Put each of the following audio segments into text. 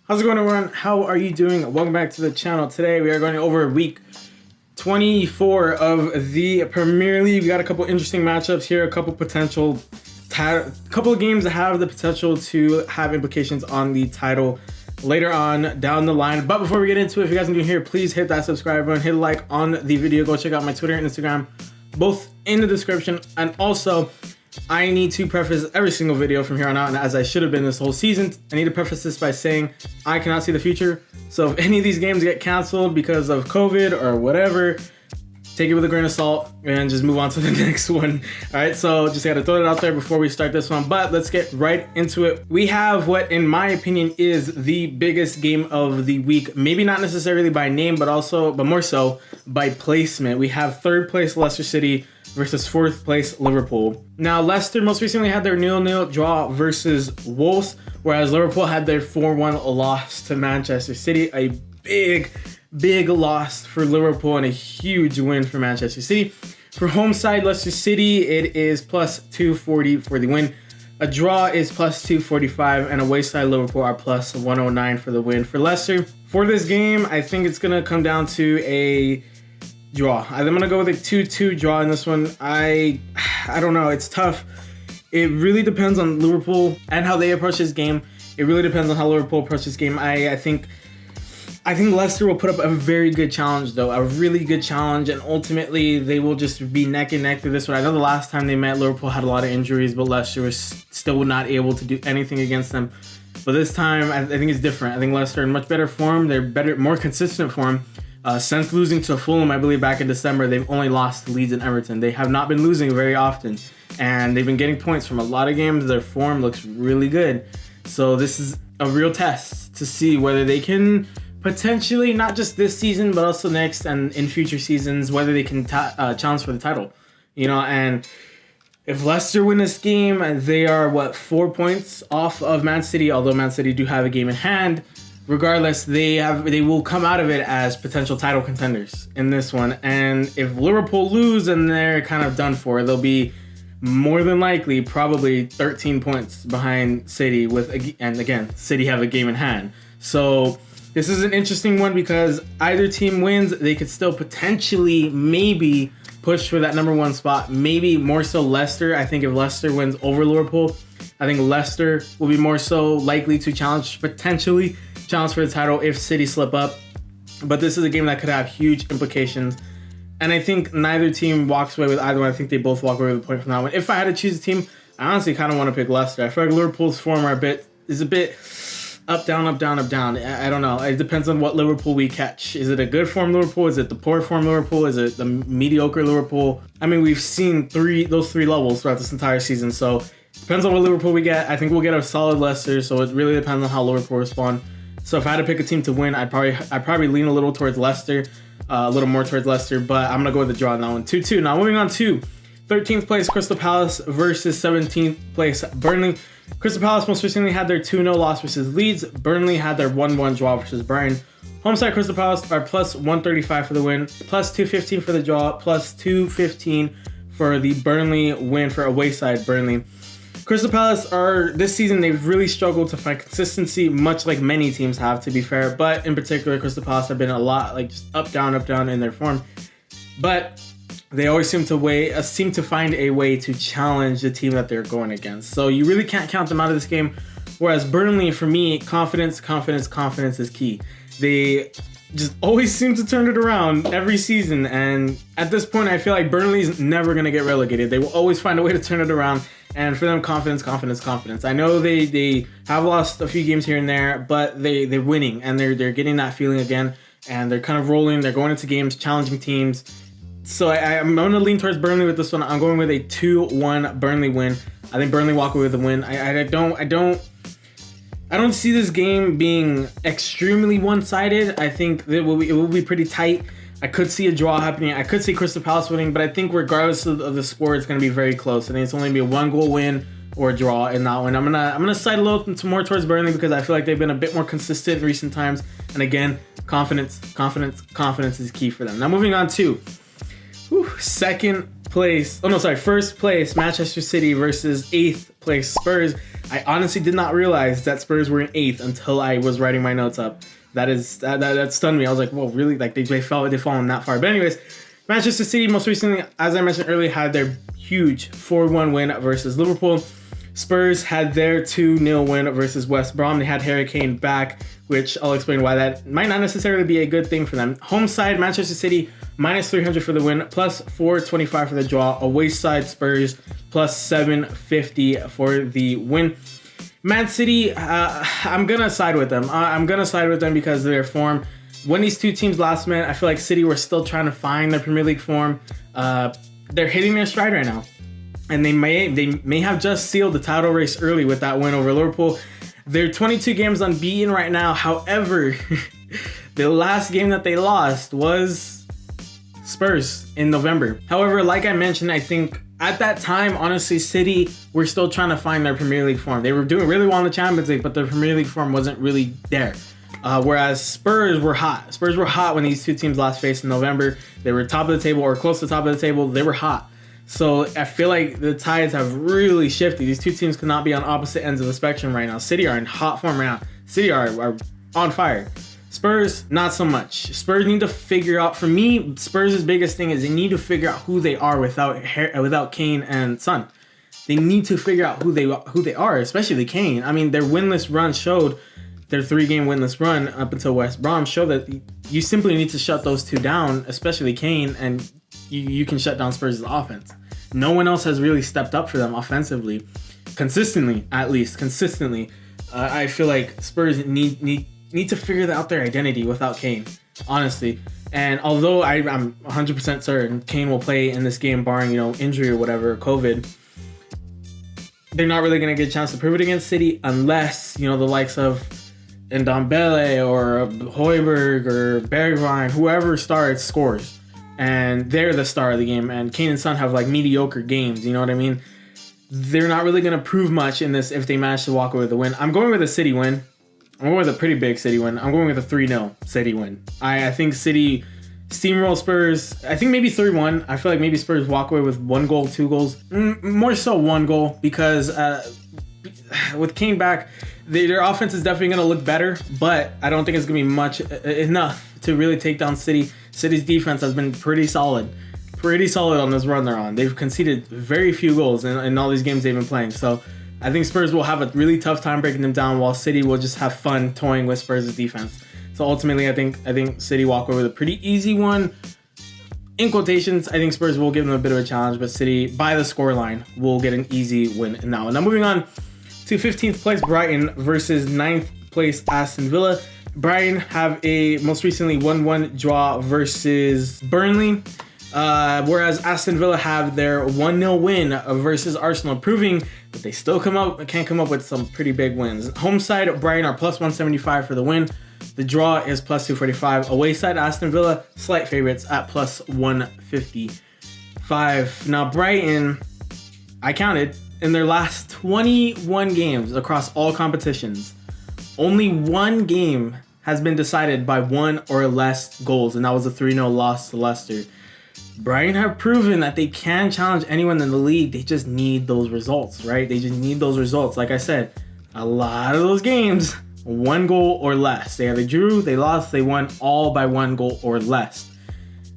How's it going, everyone? How are you doing? Welcome back to the channel. Today we are going over week 24 of the Premier League. We got a couple interesting matchups here, a couple of games that have the potential to have implications on the title later on down the line. But before we get into it, if you guys are new here, please hit that subscribe button, hit a like on the video. Go check out my Twitter and Instagram, both in the description. And also, I need to preface every single video from here on out, and as I should have been this whole season, I need to preface this by saying I cannot see the future. So if any of these games get canceled because of COVID or whatever, take it with a grain of salt and just move on to the next one. All right, so just gotta throw it out there before we start this one, but let's get right into it. We have what, in my opinion, is the biggest game of the week. Maybe not necessarily by name, but more so by placement. We have third place Leicester City versus fourth place Liverpool. Now, Leicester most recently had their 0-0 draw versus Wolves, whereas Liverpool had their 4-1 loss to Manchester City. A big loss for Liverpool and a huge win for Manchester City. For home side Leicester City, it is plus 240 for the win. A draw is plus 245, and away side Liverpool are plus 109 for the win. For Leicester, for this game, I think it's gonna come down to a draw. I'm gonna go with a 2-2 draw in this one. I don't know. It's tough. It really depends on Liverpool and how they approach this game. It really depends on how Liverpool approach this game. I think Leicester will put up a very good challenge, though, a really good challenge, and ultimately they will just be neck and neck through this one. I know the last time they met, Liverpool had a lot of injuries, but Leicester was still not able to do anything against them. But this time, I think it's different. I think Leicester in much better form. They're better, more consistent form. Since losing to Fulham, I believe back in December, they've only lost to Leeds and Everton. They have not been losing very often, and they've been getting points from a lot of games. Their form looks really good. So this is a real test to see whether they can potentially, not just this season, but also next and in future seasons, whether they can challenge for the title. You know, and if Leicester win this game, they are, 4 points off of Man City, although Man City do have a game in hand. Regardless, they will come out of it as potential title contenders in this one. And if Liverpool lose, then they're kind of done for. They'll be more than likely probably 13 points behind City and again, City have a game in hand. So this is an interesting one because either team wins, they could still potentially maybe push for that number one spot. Maybe more so Leicester. I think if Leicester wins over Liverpool, I think Leicester will be more so likely to potentially challenge for the title if City slip up. But this is a game that could have huge implications. And I think neither team walks away with either one. I think they both walk away with a point from that one. If I had to choose a team, I honestly kind of want to pick Leicester. I feel like Liverpool's form is a bit up, down, up, down, up, down. I don't know. It depends on what Liverpool we catch. Is it a good form Liverpool? Is it the poor form Liverpool? Is it the mediocre Liverpool? I mean, we've seen those three levels throughout this entire season. So depends on what Liverpool we get. I think we'll get a solid Leicester. So it really depends on how Liverpool respond. So if I had to pick a team to win, I'd probably lean a little towards Leicester, a little more towards Leicester, but I'm gonna go with the draw on that one. 2-2. Now moving on to 13th place Crystal Palace versus 17th place Burnley. Crystal Palace most recently had their 2-0 loss versus Leeds. Burnley had their 1-1 draw versus Brighton. Home side Crystal Palace are plus 135 for the win, plus 215 for the draw, plus 215 for the Burnley win for away side Burnley. Crystal Palace this season, they've really struggled to find consistency, much like many teams have, to be fair. But in particular, Crystal Palace have been a lot just up, down in their form. But they always seem to find a way to challenge the team that they're going against. So you really can't count them out of this game. Whereas Burnley, for me, confidence is key. They just always seem to turn it around every season. And at this point, I feel like Burnley's never going to get relegated. They will always find a way to turn it around. And for them, confidence. I know they have lost a few games here and there, but they're winning and they're getting that feeling again. And they're kind of rolling. They're going into games, challenging teams. So I'm going to lean towards Burnley with this one. I'm going with a 2-1 Burnley win. I think Burnley walk away with the win. I don't see this game being extremely one-sided. I think it will be pretty tight. I could see a draw happening. I could see Crystal Palace winning, but I think regardless of the score, it's going to be very close. I think it's only going to be a 1-goal win or a draw in that one. I'm gonna side a little more towards Burnley because I feel like they've been a bit more consistent in recent times. And again, confidence is key for them. Now moving on to first place Manchester City versus 8th place Spurs. I honestly did not realize that Spurs were in 8th until I was writing my notes up. That stunned me. I was like, whoa, really? Like they've fallen that far. But anyways, Manchester City most recently, as I mentioned earlier, had their huge 4-1 win versus Liverpool. Spurs had their 2-0 win versus West Brom. They had Harry Kane back, which I'll explain why that might not necessarily be a good thing for them. Home side, Manchester City, minus 300 for the win, plus 425 for the draw. Away side, Spurs, plus 750 for the win. Man City, I'm going to side with them. I'm going to side with them because of their form. When these two teams last met, I feel like City were still trying to find their Premier League form. They're hitting their stride right now. And they may have just sealed the title race early with that win over Liverpool. They're 22 games unbeaten right now. However, the last game that they lost was Spurs in November. However, like I mentioned, I think at that time, honestly, City were still trying to find their Premier League form. They were doing really well in the Champions League, but their Premier League form wasn't really there. Whereas Spurs were hot. Spurs were hot when these two teams last faced in November. They were top of the table or close to the top of the table. They were hot. So I feel like the tides have really shifted. These two teams cannot be on opposite ends of the spectrum right now. City are in hot form right now. City are on fire. Spurs, not so much. Spurs need to figure out, for me, Spurs' biggest thing is they need to figure out who they are without Kane and Son. They need to figure out who they are, especially Kane. I mean, their winless run showed, their 3-game winless run up until West Brom showed that you simply need to shut those two down, especially Kane, and you can shut down Spurs' offense. No one else has really stepped up for them offensively. Consistently, at least. Consistently. I feel like Spurs need to figure out their identity without Kane, honestly. And although I'm 100% certain Kane will play in this game, barring, injury or whatever, COVID, they're not really going to get a chance to prove it against City unless, the likes of Ndombele or Højbjerg or Bergwijn, whoever starts, scores. And they're the star of the game. And Kane and Son have mediocre games, you know what I mean? They're not really going to prove much in this if they manage to walk away with a win. I'm going with a City win. I'm going with a pretty big City win. I'm going with a 3-0 City win. I think City steamroll Spurs. I think maybe 3-1. I feel like maybe Spurs walk away with 1 goal, 2 goals. More so 1 goal because with Kane back, their offense is definitely going to look better, but I don't think it's going to be enough to really take down City. City's defense has been pretty solid on this run they're on. They've conceded very few goals in all these games they've been playing. So I think Spurs will have a really tough time breaking them down, while City will just have fun toying with Spurs' defense. So ultimately, I think City walk away with a pretty easy one. In quotations, I think Spurs will give them a bit of a challenge, but City, by the scoreline, will get an easy win now. Now moving on to 15th place Brighton versus 9th place Aston Villa. Brighton have a most recently 1-1 draw versus Burnley, whereas Aston Villa have their 1-0 win versus Arsenal, proving that they still can come up with some pretty big wins. Home side, Brighton are plus 175 for the win. The draw is plus 245. Away side, Aston Villa, slight favorites at plus 155. Now Brighton, I counted, in their last 21 games across all competitions, only 1 game has been decided by 1 or less goals, and that was a 3-0 loss to Leicester. Brighton have proven that they can challenge anyone in the league. They just need those results, right? They just need those results. Like I said, a lot of those games, 1 goal or less. They either drew, they lost, they won, all by 1 goal or less.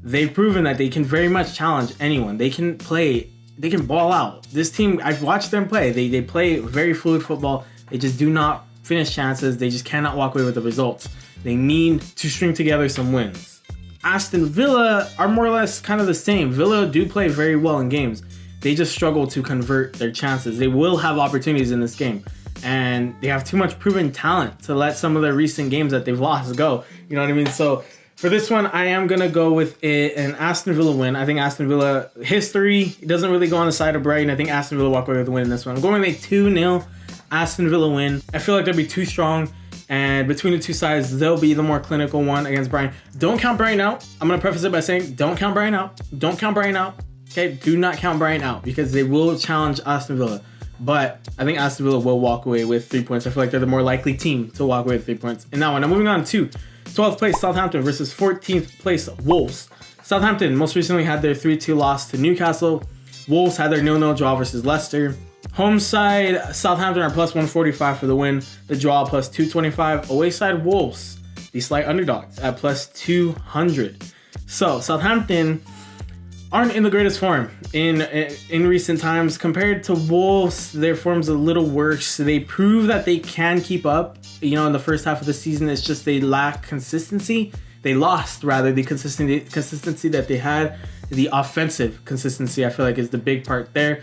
They've proven that they can very much challenge anyone. They can play, they can ball out. This team, I've watched them play. They play very fluid football. They just do not finish chances. They just cannot walk away with the results. They need to string together some wins. Aston Villa are more or less kind of the same. Villa do play very well in games. They just struggle to convert their chances. They will have opportunities in this game, and they have too much proven talent to let some of their recent games that they've lost go. You know what I mean? So for this one, I am going to go with an Aston Villa win. I think Aston Villa history doesn't really go on the side of Brighton. I think Aston Villa walk away with the win in this one. I'm going with a 2-0 Aston Villa win. I feel like they'll be too strong, and between the two sides, they'll be the more clinical one against Brighton. Don't count Brighton out. I'm going to preface it by saying, don't count Brighton out. Don't count Brighton out. Okay, do not count Brighton out, because they will challenge Aston Villa. But I think Aston Villa will walk away with 3 points. I feel like they're the more likely team to walk away with 3 points in that one. Now moving on to 12th place Southampton versus 14th place Wolves. Southampton most recently had their 3-2 loss to Newcastle. Wolves had their 0-0 draw versus Leicester. Home side, Southampton are plus 145 for the win. The draw plus 225. Away side, Wolves, the slight underdogs at plus 200. So Southampton aren't in the greatest form in recent times. Compared to Wolves, their form's a little worse. They prove that they can keep up. You know, in the first half of the season, it's just they lack consistency. They lost, rather, the consistency that they had. The offensive consistency, I feel like, is the big part there.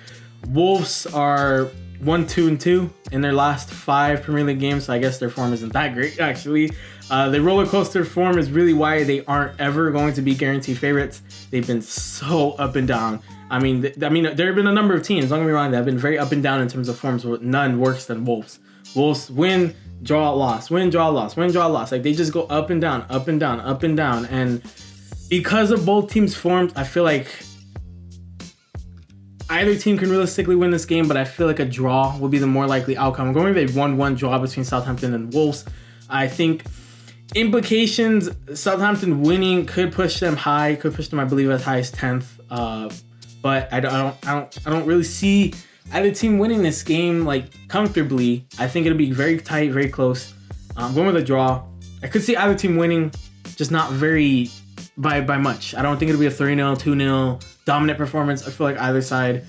Wolves are 1-2-2 in their last 5 Premier League games, so I guess their form isn't that great, actually. The roller coaster form is really why they aren't ever going to be guaranteed favorites. They've been so up and down. I mean, there have been a number of teams, don't get me wrong, that have been very up and down in terms of forms, with none worse than Wolves. Wolves win, draw, loss, win, draw, loss, win, draw, loss. Like, they just go up and down, up and down, up and down. And because of both teams' forms, I feel like either team can realistically win this game, but I feel like a draw will be the more likely outcome. I'm going with a 1-1 draw between Southampton and Wolves. I think implications, Southampton winning could push them high, could push them, I believe, as high as 10th. But I don't really see either team winning this game like comfortably. I think it'll be very tight, very close. I'm going with a draw. I could see either team winning, just not very by much. I don't think it'll be a 3-0, 2-0 dominant performance. I feel like either side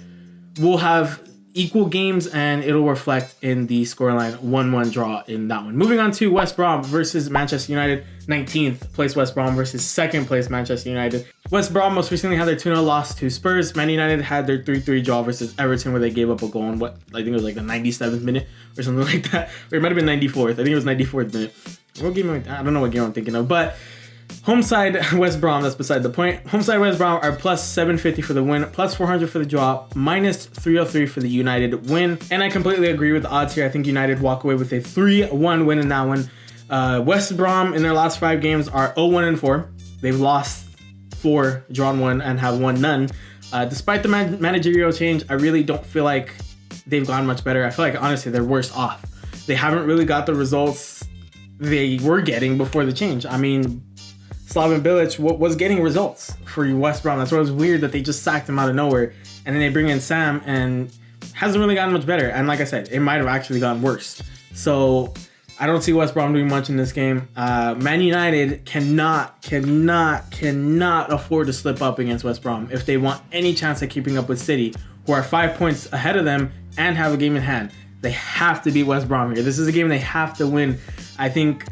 will have equal games, and it'll reflect in the scoreline 1-1 draw in that one. Moving on to West Brom versus Manchester United. 19th place West Brom versus 2nd place Manchester United. West Brom most recently had their 2-0 loss to Spurs. Man United had their 3-3 draw versus Everton, where they gave up a goal in I think it was like the 97th minute or something like that. Or it might have been 94th. I think it was 94th minute. What game? I don't know what game I'm thinking of, but home side West Brom, that's beside the point. Home side West Brom are plus 750 for the win, plus 400 for the draw, minus 303 for the United win. And I completely agree with the odds here. I think United walk away with a 3-1 win in that one. West Brom in their last 5 games are 0-1-4. They've lost 4, drawn 1, and have won none. Despite the managerial change, I really don't feel like they've gone much better. I feel like, honestly, they're worse off. They haven't really got the results they were getting before the change. I mean, Slaven Bilic was getting results for West Brom. That's why it was weird that they just sacked him out of nowhere. And then they bring in Sam, and hasn't really gotten much better. And like I said, it might have actually gotten worse. So I don't see West Brom doing much in this game. Man United cannot afford to slip up against West Brom if they want any chance at keeping up with City, who are 5 points ahead of them and have a game in hand. They have to beat West Brom here. This is a game they have to win. I think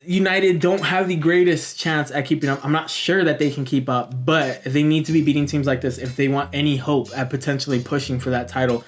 United don't have the greatest chance at keeping up. I'm not sure that they can keep up, but they need to be beating teams like this if they want any hope at potentially pushing for that title,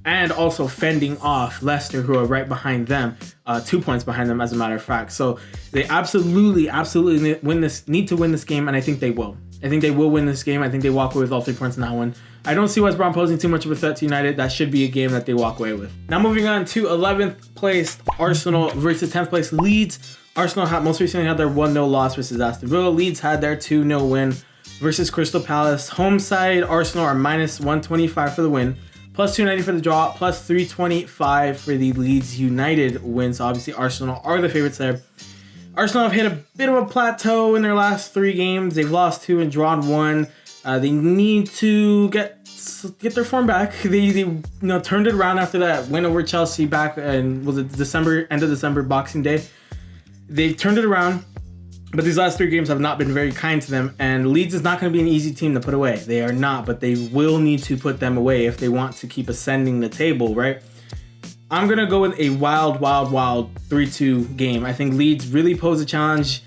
and also fending off Leicester, who are right behind them, 2 points behind them, as a matter of fact. So they absolutely need to win this game, and I think they will. I think they will win this game. I think they walk away with all 3 points in that one. I don't see West Brom posing too much of a threat to United. That should be a game that they walk away with. Now moving on to 11th place Arsenal versus 10th place Leeds. Arsenal most recently had their 1-0 loss versus Aston Villa. Leeds had their 2-0 win versus Crystal Palace. Home side Arsenal are minus 125 for the win, plus 290 for the draw, plus 325 for the Leeds United win. So obviously Arsenal are the favorites there. Arsenal have hit a bit of a plateau in their last 3 games. They've lost 2 and drawn 1. They need to get their form back. They turned it around after that win over Chelsea back, and was it end of December, Boxing Day. They turned it around, but these last 3 games have not been very kind to them, and Leeds is not going to be an easy team to put away. They are not, but they will need to put them away if they want to keep ascending the table, right? I'm going to go with a wild 3-2 game. I think Leeds really pose a challenge.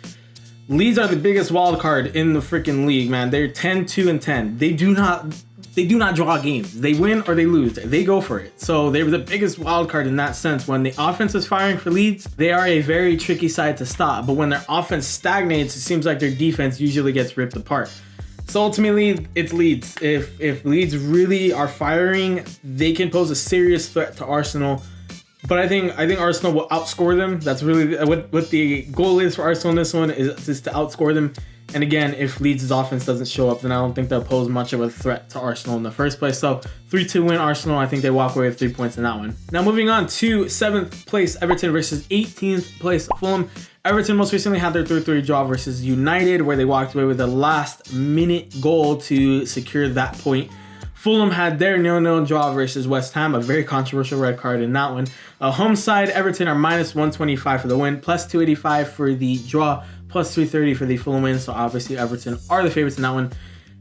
Leeds are the biggest wild card in the freaking league, man. They're 10-2-10. They do not draw games. They win or they lose. They go for it. So they're the biggest wild card in that sense. When the offense is firing for Leeds, they are a very tricky side to stop. But when their offense stagnates, it seems like their defense usually gets ripped apart. So ultimately, it's Leeds. If Leeds really are firing, they can pose a serious threat to Arsenal. But I think Arsenal will outscore them. That's really what the goal is for Arsenal in this one, is to outscore them. And again, if Leeds' offense doesn't show up, then I don't think they'll pose much of a threat to Arsenal in the first place. So 3-2 win Arsenal. I think they walk away with 3 points in that one. Now moving on to 7th place Everton versus 18th place Fulham. Everton most recently had their 3-3 draw versus United, where they walked away with a last minute goal to secure that point. Fulham had their 0-0 draw versus West Ham, a very controversial red card in that one. Home side, Everton are minus 125 for the win, plus 285 for the draw, plus 330 for the Fulham win. So obviously Everton are the favorites in that one.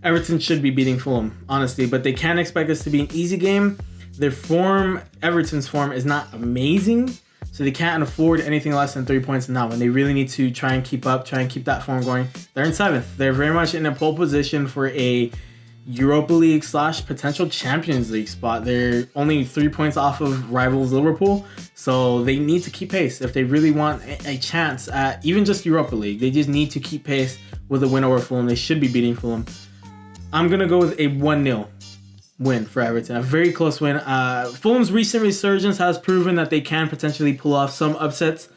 Everton should be beating Fulham, honestly, but they can't expect this to be an easy game. Their form, Everton's form, is not amazing, so they can't afford anything less than 3 points in that one. They really need to try and keep up, try and keep that form going. They're in 7th. They're very much in a pole position for a Europa League / potential Champions League spot. They're only 3 points off of rivals Liverpool, so they need to keep pace if they really want a chance at even just Europa League. They just need to keep pace with a win over Fulham. They should be beating Fulham. I'm going to go with a 1-0 win for Everton. A very close win. Fulham's recent resurgence has proven that they can potentially pull off some upsets,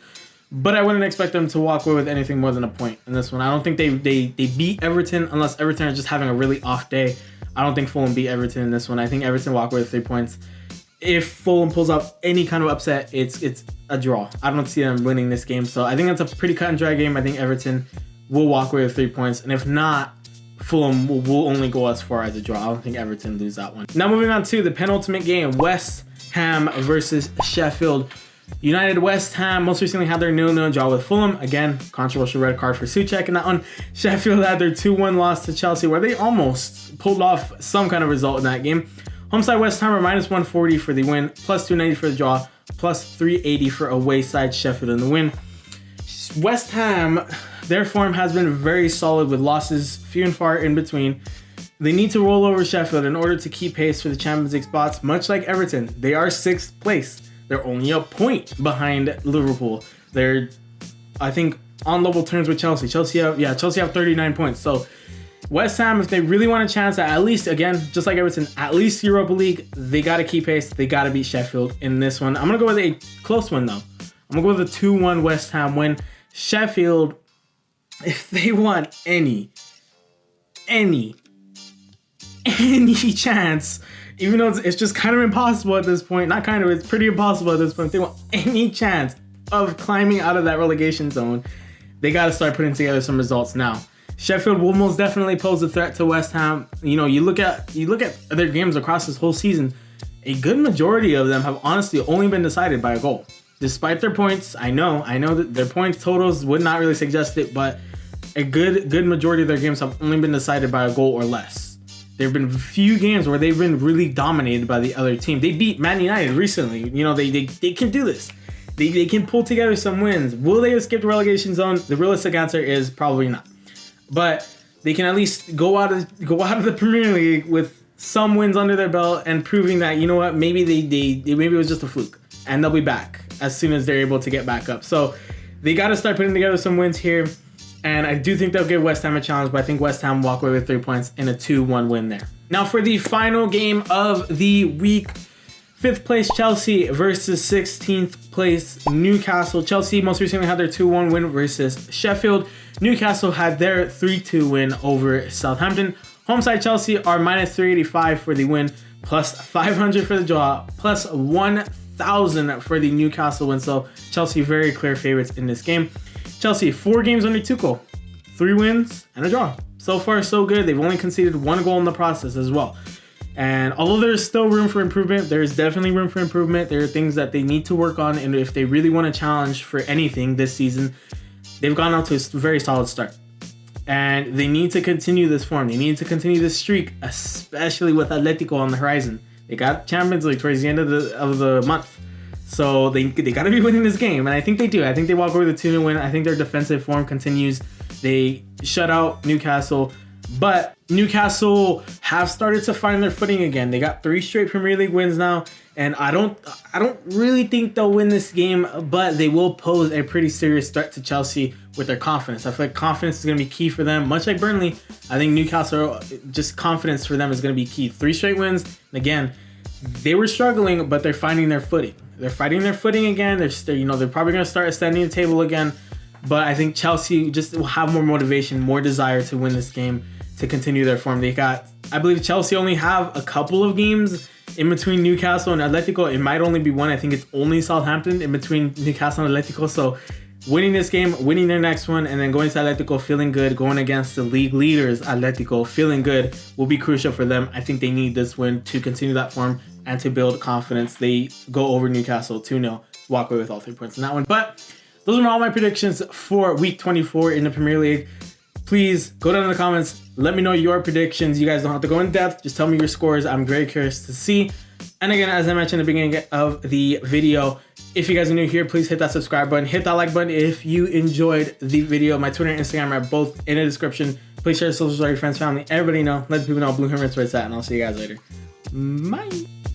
but I wouldn't expect them to walk away with anything more than a point in this one. I don't think they beat Everton unless Everton are just having a really off day. I don't think Fulham beat Everton in this one. I think Everton walk away with 3 points. If Fulham pulls out any kind of upset, it's a draw. I don't see them winning this game. So I think that's a pretty cut and dry game. I think Everton will walk away with 3 points. And if not, Fulham will only go as far as a draw. I don't think Everton lose that one. Now moving on to the penultimate game, West Ham versus Sheffield United. West Ham most recently had their 0-0 draw with Fulham. Again, controversial red card for Soucek in that one. Sheffield had their 2-1 loss to Chelsea, where they almost pulled off some kind of result in that game. Home side West Ham are minus 140 for the win, plus 290 for the draw, plus 380 for away side Sheffield in the win. West Ham, their form has been very solid with losses few and far in between. They need to roll over Sheffield in order to keep pace for the Champions League spots, much like Everton. They are 6th place. They're only a point behind Liverpool. They're, I think, on level terms with Chelsea. Chelsea have 39 points. So West Ham, if they really want a chance at least, again, just like Everton, at least Europa League, they got to keep pace. They got to beat Sheffield in this one. I'm going to go with a close one, though. I'm going to go with a 2-1 West Ham win. Sheffield, if they want any chance, even though it's just kind of impossible at this point, not kind of, it's pretty impossible at this point. If they want any chance of climbing out of that relegation zone, they got to start putting together some results now. Sheffield will most definitely pose a threat to West Ham. You know, you look at their games across this whole season, a good majority of them have honestly only been decided by a goal. Despite their points, I know that their points totals would not really suggest it, but a good majority of their games have only been decided by a goal or less. There have been a few games where they've been really dominated by the other team. They beat Man United recently. You know, they can do this. They can pull together some wins. Will they escape the relegation zone? The realistic answer is probably not. But they can at least go out of the Premier League with some wins under their belt and proving that, you know what, maybe maybe it was just a fluke and they'll be back as soon as they're able to get back up. So they got to start putting together some wins here. And I do think they'll give West Ham a challenge, but I think West Ham walk away with 3 points in a 2-1 win there. Now for the final game of the week, 5th place Chelsea versus 16th place Newcastle. Chelsea most recently had their 2-1 win versus Sheffield. Newcastle had their 3-2 win over Southampton. Home side Chelsea are minus 385 for the win, plus 500 for the draw, plus 1,000 for the Newcastle win. So Chelsea very clear favorites in this game. Chelsea, 4 games under Tuchel, 3 wins and a draw. So far, so good. They've only conceded 1 goal in the process as well. And although there's still room for improvement, there's definitely room for improvement. There are things that they need to work on. And if they really want to challenge for anything this season, they've gone out to a very solid start. And they need to continue this form. They need to continue this streak, especially with Atletico on the horizon. They got Champions League towards the end of the month. So they got to be winning this game, and I think they do. I think they walk away with a 2-0 win. I think their defensive form continues. They shut out Newcastle, but Newcastle have started to find their footing again. They got 3 straight Premier League wins now, and I don't really think they'll win this game, but they will pose a pretty serious threat to Chelsea with their confidence. I feel like confidence is going to be key for them, much like Burnley. I think Newcastle, just confidence for them is going to be key. 3 straight wins, and again, they were struggling, but they're finding their footing. They're fighting their footing again. They're probably going to start ascending the table again. But I think Chelsea just will have more motivation, more desire to win this game, to continue their form. I believe Chelsea only have a couple of games in between Newcastle and Atletico. It might only be one. I think it's only Southampton in between Newcastle and Atletico. So winning this game, winning their next one, and then going to Atletico feeling good, going against the league leaders, Atletico, feeling good, will be crucial for them. I think they need this win to continue that form and to build confidence. They go over Newcastle 2-0, walk away with all 3 points in that one. But those are all my predictions for week 24 in the Premier League. Please go down in the comments, let me know your predictions. You guys don't have to go in depth, just tell me your scores. I'm very curious to see. And again, as I mentioned at the beginning of the video, if you guys are new here, please hit that subscribe button, hit that like button if you enjoyed the video. My Twitter and Instagram are both in the description. Please share socials with your friends, family, everybody know. Let people know Blue Hermit's where it's at, and I'll see you guys later. Bye.